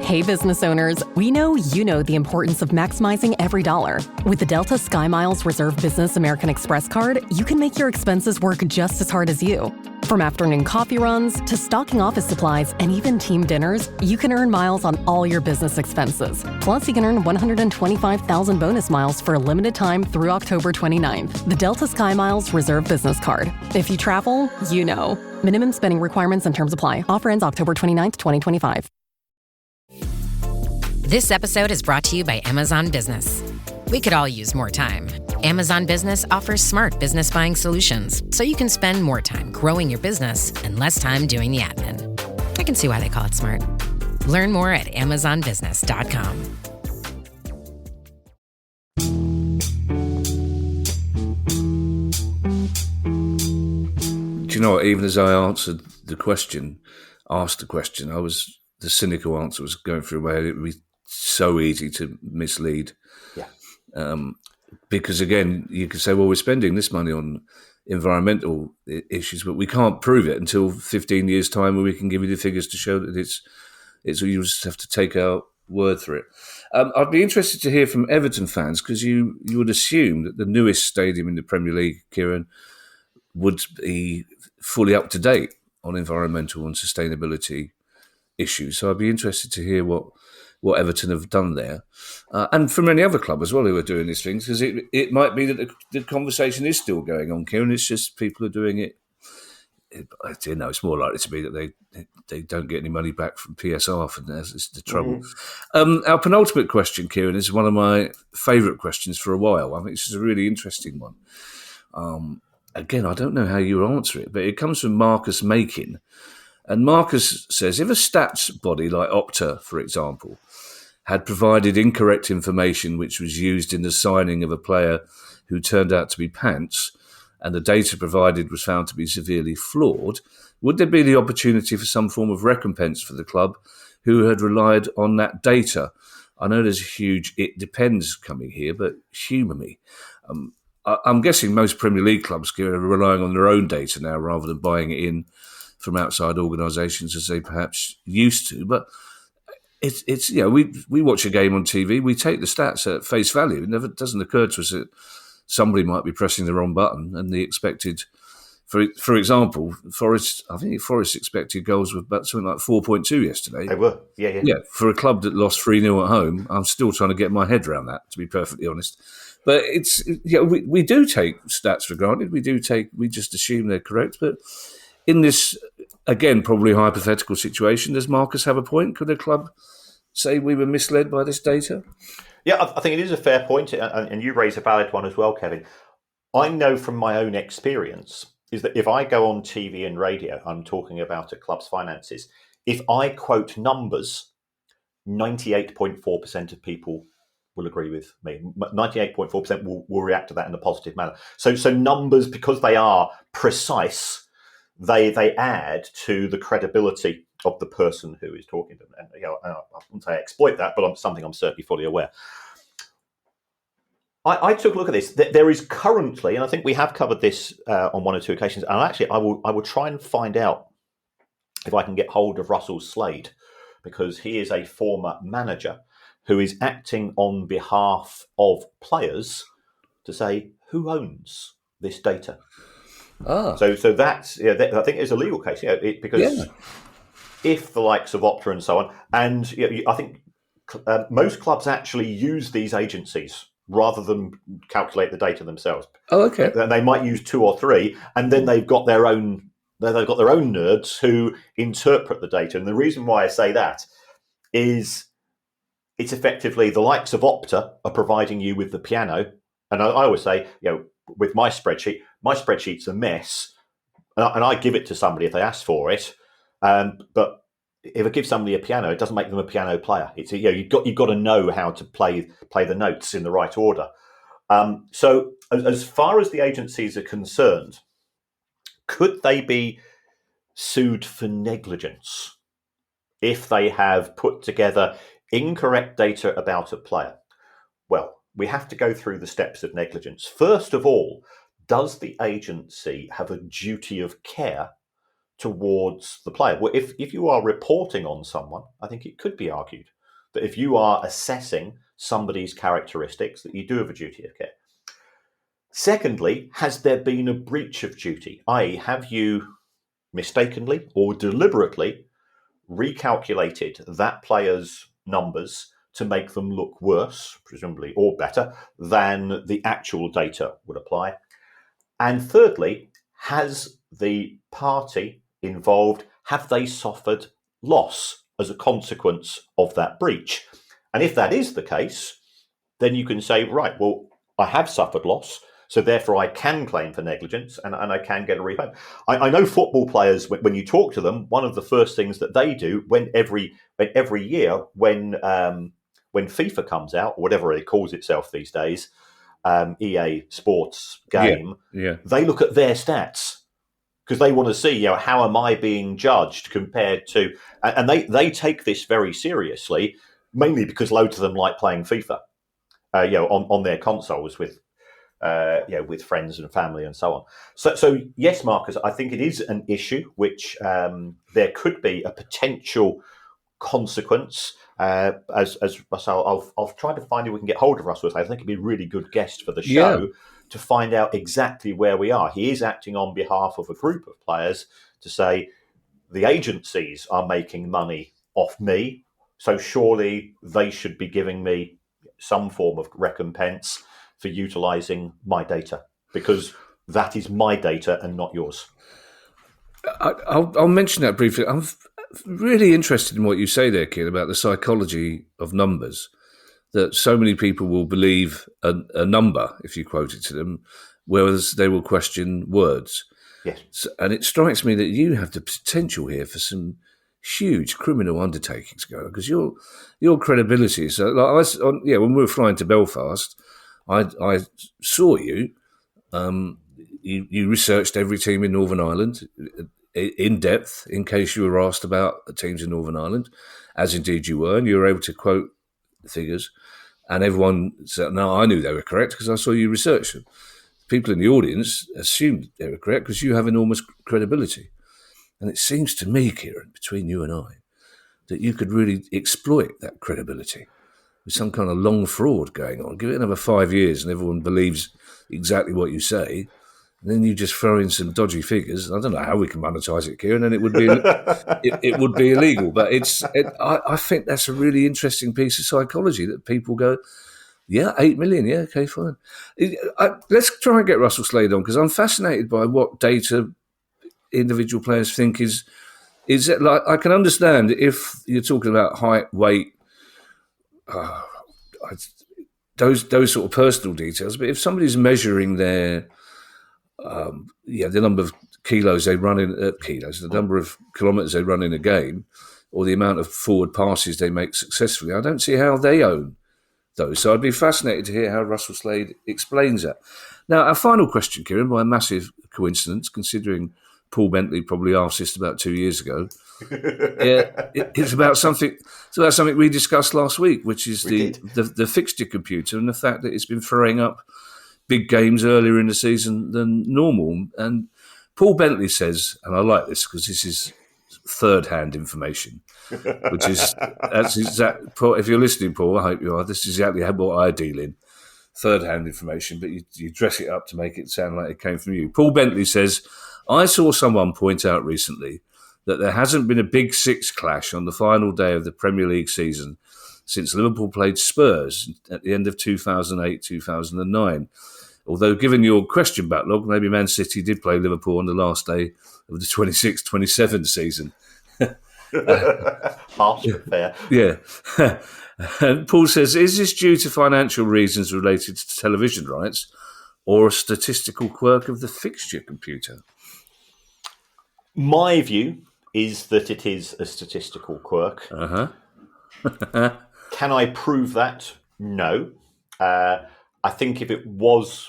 Hey, business owners, we know you know the importance of maximizing every dollar. With the Delta SkyMiles Reserve Business American Express card, you can make your expenses work just as hard as you. From afternoon coffee runs to stocking office supplies and even team dinners, you can earn miles on all your business expenses. Plus, you can earn 125,000 bonus miles for a limited time through October 29th. The Delta SkyMiles Reserve Business Card. If you travel, you know. Minimum spending requirements and terms apply. Offer ends October 29th, 2025. This episode is brought to you by Amazon Business. We could all use more time. Amazon Business offers smart business buying solutions, so you can spend more time growing your business and less time doing the admin. I can see why they call it smart. Learn more at amazonbusiness.com. Do you know what? Even as I asked the question, the cynical answer was going through my head. It would be so easy to mislead. Because again, you could say, well, we're spending this money on environmental issues, but we can't prove it until 15 years' time when we can give you the figures to show that it's you just have to take our word for it. I'd be interested to hear from Everton fans, because you would assume that the newest stadium in the Premier League, Kieran, would be fully up to date on environmental and sustainability issues. So I'd be interested to hear what Everton have done there, and from any other club as well who are doing these things, because it might be that the conversation is still going on, Kieran. It's just people are doing it. It's more likely to be that they don't get any money back from PSR for this. It's the trouble. Our penultimate question, Kieran, is one of my favourite questions for a while. I think this is a really interesting one. Again, I don't know how you answer it, but it comes from Marcus Makin. And Marcus says, if a stats body like Opta, for example, had provided incorrect information which was used in the signing of a player who turned out to be pants, and the data provided was found to be severely flawed, would there be the opportunity for some form of recompense for the club who had relied on that data? I know there's a huge "it depends" coming here, but humour me. I'm guessing most Premier League clubs are relying on their own data now rather than buying it in from outside organisations as they perhaps used to. But it's we watch a game on TV, we take the stats at face value. It never doesn't occur to us that somebody might be pressing the wrong button, and the expected, for example, Forest expected goals were about something like 4.2 yesterday. They were, yeah. For a club that lost 3-0 at home, I'm still trying to get my head around that, to be perfectly honest. But we do take stats for granted. We just assume they're correct. But in this, again, probably hypothetical situation, does Marcus have a point? Could a club say we were misled by this data? Yeah, I think it is a fair point, and you raise a valid one as well, Kevin. I know from my own experience is that if I go on TV and radio, I'm talking about a club's finances, if I quote numbers, 98.4% of people will agree with me. 98.4% will react to that in a positive manner. So numbers, because they are precise, they add to the credibility of the person who is talking to them. And I wouldn't say I exploit that, but something I'm certainly fully aware. I took a look at this. There is currently, and I think we have covered this on one or two occasions, and actually I will try and find out if I can get hold of Russell Slade, because he is a former manager who is acting on behalf of players to say who owns this data. So that's, I think it's a legal case, because if the likes of Opta and so on, and I think most clubs actually use these agencies rather than calculate the data themselves. Oh, okay. And they might use two or three, and then they've got their own nerds who interpret the data. And the reason why I say that is it's effectively the likes of Opta are providing you with the piano. And I always say, with my spreadsheet's a mess, and I give it to somebody if they ask for it. But if I give somebody a piano, it doesn't make them a piano player. It's you've got to know how to play the notes in the right order. So as far as the agencies are concerned, could they be sued for negligence if they have put together incorrect data about a player? Well, we have to go through the steps of negligence. First of all, does the agency have a duty of care towards the player? Well, if you are reporting on someone, I think it could be argued that if you are assessing somebody's characteristics, that you do have a duty of care. Secondly, has there been a breach of duty? i.e., have you mistakenly or deliberately recalculated that player's numbers to make them look worse, presumably, or better than the actual data would apply? And thirdly, has the party involved, have they suffered loss as a consequence of that breach? And if that is the case, then you can say, right, well, I have suffered loss, so therefore I can claim for negligence and I can get a refund. I know football players, when you talk to them, one of the first things that they do when every year when FIFA comes out, or whatever it calls itself these days, EA Sports game, they look at their stats, because they want to see, how am I being judged compared to, and they take this very seriously, mainly because loads of them like playing FIFA, on their consoles with friends and family and so on. So yes, Marcus, I think it is an issue which there could be a potential consequence. As Russell, I'll try to find if we can get hold of Russell. I think he'd be a really good guest for the show to find out exactly where we are. He is acting on behalf of a group of players to say the agencies are making money off me, so surely they should be giving me some form of recompense for utilising my data, because that is my data and not yours. I'll mention that briefly. I'm really interested in what you say there, Kieran, about the psychology of numbers, that so many people will believe a number if you quote it to them, whereas they will question words. Yes. So, and it strikes me that you have the potential here for some huge criminal undertakings going on, because your credibility. So, when we were flying to Belfast, I saw you. You researched every team in Northern Ireland in depth, in case you were asked about the teams in Northern Ireland, as indeed you were, and you were able to quote figures. And everyone said, no, I knew they were correct because I saw you research them. People in the audience assumed they were correct because you have enormous credibility. And it seems to me, Kieran, between you and I, that you could really exploit that credibility with some kind of long fraud going on. Give it another 5 years and everyone believes exactly what you say. And then you just throw in some dodgy figures. I don't know how we can monetize it, Kieran, and it would be it would be illegal. But I think that's a really interesting piece of psychology, that people go, yeah, 8 million, yeah, okay, fine. Let's try and get Russell Slade on, because I'm fascinated by what data individual players think is it like. I can understand if you're talking about height, weight, those sort of personal details. But if somebody's measuring their the number of kilos they run in the number of kilometres they run in a game, or the amount of forward passes they make successfully, I don't see how they own those. So I'd be fascinated to hear how Russell Slade explains that. Now, our final question, Kieran, by a massive coincidence, considering Paul Bentley probably asked this about 2 years ago. It's about something. It's about something we discussed last week, which is the fixture computer and the fact that it's been throwing up big games earlier in the season than normal. And Paul Bentley says, and I like this because this is third-hand information, which is that's exact. If you're listening, Paul, I hope you are. This is exactly what I deal in. Third-hand information, but you dress it up to make it sound like it came from you. Paul Bentley says, I saw someone point out recently that there hasn't been a big six clash on the final day of the Premier League season since Liverpool played Spurs at the end of 2008-2009. Although, given your question backlog, maybe Man City did play Liverpool on the last day of the 26-27 season. Harsh but fair. Yeah. And Paul says, is this due to financial reasons related to television rights or a statistical quirk of the fixture computer? My view is that it is a statistical quirk. Can I prove that? No. I think if it was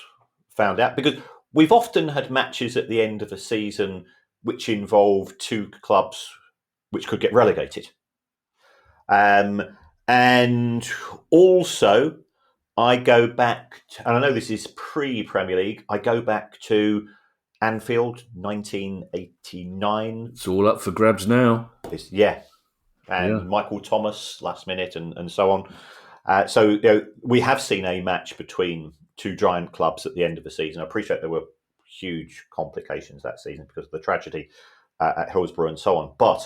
found out, because we've often had matches at the end of a season which involve two clubs which could get relegated. And also, I go back, and I know this is pre-Premier League, I go back to Anfield, 1989. It's all up for grabs now. And Michael Thomas, last minute, and so on. So we have seen a match between two giant clubs at the end of the season. I appreciate there were huge complications that season because of the tragedy at Hillsborough and so on. But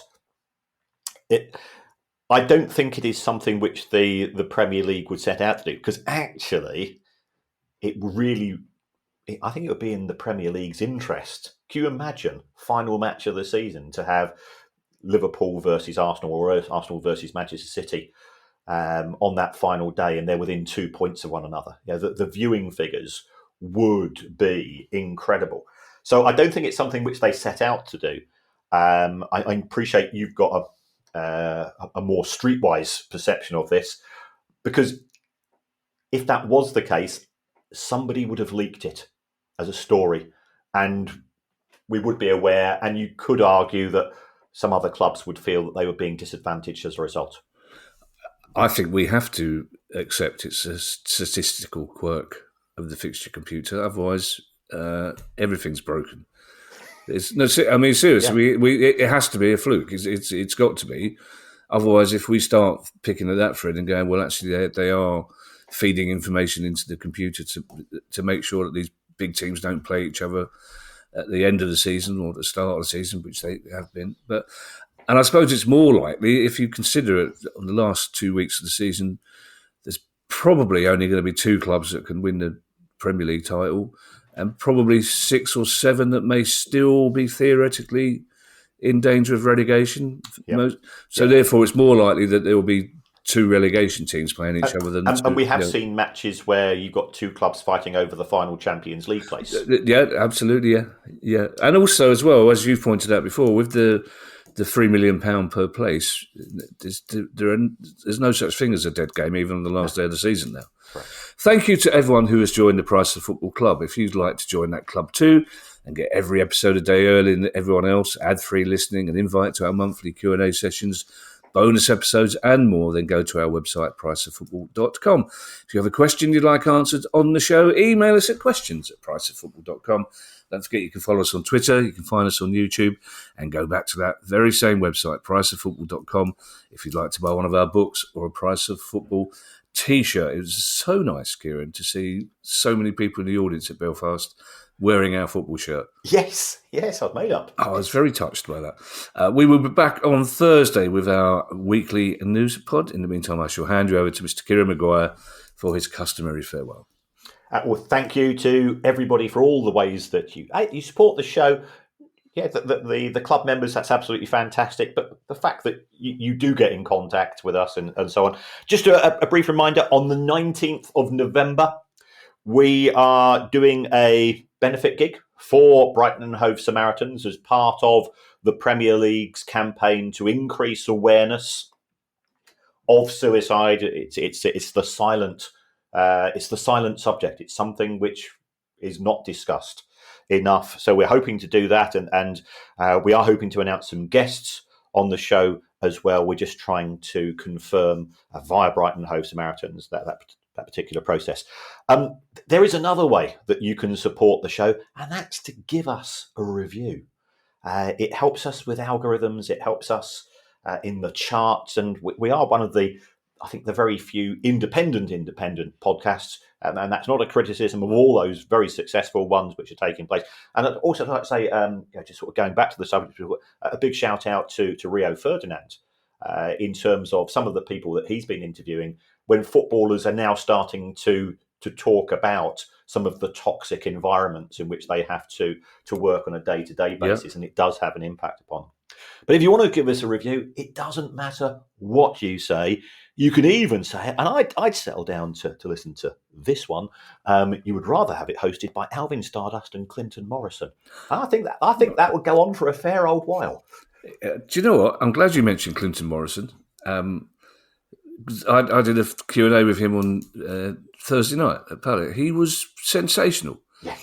I don't think it is something which the Premier League would set out to do, because actually I think it would be in the Premier League's interest. Can you imagine final match of the season to have Liverpool versus Arsenal or Arsenal versus Manchester City on that final day, and they're within 2 points of one another? The viewing figures would be incredible. So I don't think it's something which they set out to do. I appreciate you've got a more streetwise perception of this, because if that was the case, somebody would have leaked it as a story, and we would be aware, and you could argue that some other clubs would feel that they were being disadvantaged as a result. I think we have to accept it's a statistical quirk of the fixture computer. Otherwise, everything's broken. Seriously, it has to be a fluke. It's got to be. Otherwise, if we start picking at that thread and going, well, actually, they are feeding information into the computer to make sure that these big teams don't play each other at the end of the season or the start of the season, which they have been. And I suppose it's more likely, if you consider it, on the last 2 weeks of the season, there's probably only going to be two clubs that can win the Premier League title, and probably 6 or 7 that may still be theoretically in danger of relegation. Yep. Therefore, it's more likely that there will be two relegation teams playing each other than and we have seen matches where you've got two clubs fighting over the final Champions League place. Yeah, absolutely, yeah. And also, as well, as you pointed out before, with the £3 million per place, there's no such thing as a dead game, even on the last day of the season now. Right. Thank you to everyone who has joined the Price of Football Club. If you'd like to join that club too and get every episode a day earlier than everyone else, ad-free listening, and invite to our monthly Q&A sessions, bonus episodes and more, then go to our website, priceoffootball.com. If you have a question you'd like answered on the show, email us at questions@priceoffootball.com. Don't forget you can follow us on Twitter, you can find us on YouTube, and go back to that very same website, priceoffootball.com, if you'd like to buy one of our books or a Price of Football T-shirt. It was so nice, Kieran, to see so many people in the audience at Belfast wearing our football shirt. Yes, I've made up. I was very touched by that. We will be back on Thursday with our weekly news pod. In the meantime, I shall hand you over to Mr. Kieran Maguire for his customary farewell. Well, thank you to everybody for all the ways that you support the show. Yeah, the club members, that's absolutely fantastic. But the fact that you do get in contact with us and so on. Just a brief reminder, on the 19th of November, we are doing a benefit gig for Brighton and Hove Samaritans as part of the Premier League's campaign to increase awareness of suicide. It's the silent subject. It's something which is not discussed enough. So we're hoping to do that, and we are hoping to announce some guests on the show as well. We're just trying to confirm via Brighton and Hove Samaritans that particular process. There is another way that you can support the show, and that's to give us a review. It helps us with algorithms. It helps us in the charts, and we are one of the very few independent podcasts, and that's not a criticism of all those very successful ones which are taking place. And I'd also like to say, just sort of going back to the subject, a big shout out to Rio Ferdinand in terms of some of the people that he's been interviewing when footballers are now starting to talk about some of the toxic environments in which they have to work on a day-to-day basis, and it does have an impact upon them. But if you want to give us a review, it doesn't matter what you say. You can even say, and I'd settle down to listen to this one. You would rather have it hosted by Alvin Stardust and Clinton Morrison. And I think that would go on for a fair old while. Do you know what? I'm glad you mentioned Clinton Morrison. I did a Q&A with him on Thursday night at Palace. He was sensational. Yeah.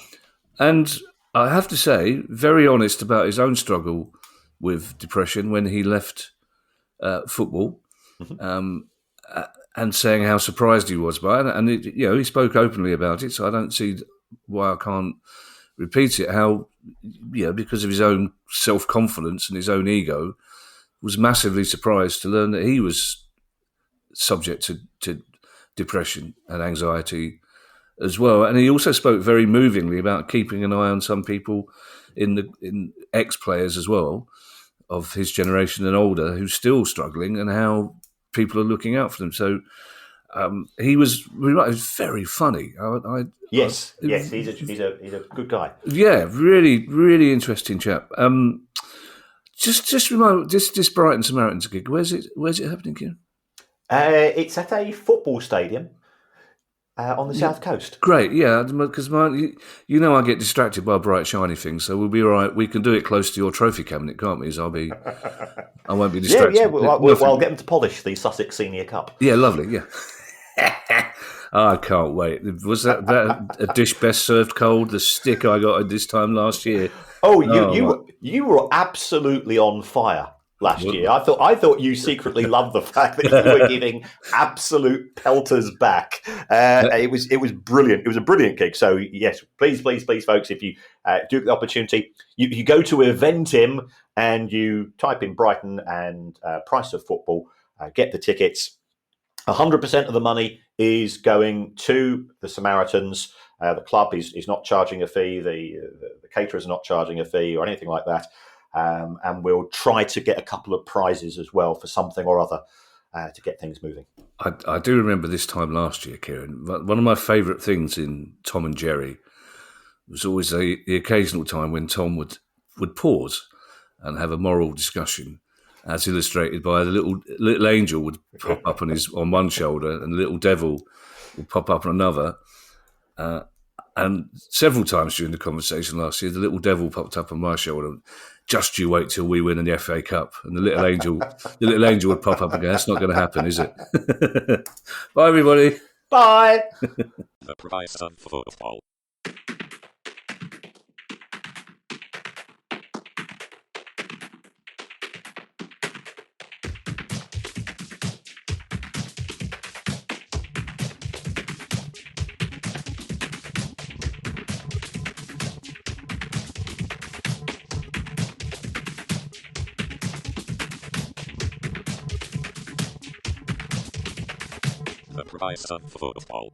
And I have to say, very honest about his own struggle with depression when he left football, and saying how surprised he was by it. And he spoke openly about it, so I don't see why I can't repeat it. How, because of his own self-confidence and his own ego, was massively surprised to learn that he was subject to depression and anxiety as well. And he also spoke very movingly about keeping an eye on some people in ex-players as well, of his generation and older, who's still struggling, and how people are looking out for them. So he was very funny. Yes, he's a good guy. Yeah, really, really interesting chap. Just remind me, this Brighton Samaritans gig. Where's it happening, Kieran? It's at a football stadium on the south coast. Great, yeah, because I get distracted by bright, shiny things, so we'll be all right. We can do it close to your trophy cabinet, can't we? I won't be distracted. Yeah. I'll get them to polish the Sussex Senior Cup. Yeah, lovely. Yeah. I can't wait. Was that a dish best served cold? The stick I got this time last year. You were absolutely on fire last year. I thought you secretly loved the fact that you were giving absolute pelters back. It was brilliant. It was a brilliant gig. So yes, please, folks, if you do get the opportunity, you go to Eventim and you type in Brighton and price of football, get the tickets. 100% of the money is going to the Samaritans. The club is not charging a fee. The caterers are not charging a fee or anything like that. And we'll try to get a couple of prizes as well for something or other to get things moving. I do remember this time last year, Kieran. One of my favourite things in Tom and Jerry was always the occasional time when Tom would pause and have a moral discussion, as illustrated by the little angel would pop up on one shoulder and the little devil would pop up on another. And several times during the conversation last year, the little devil popped up on my shoulder. Just you wait till we win in the FA Cup, and the little angel would pop up again. That's not going to happen, is it? Bye, everybody. Bye. The price of football. The price of football.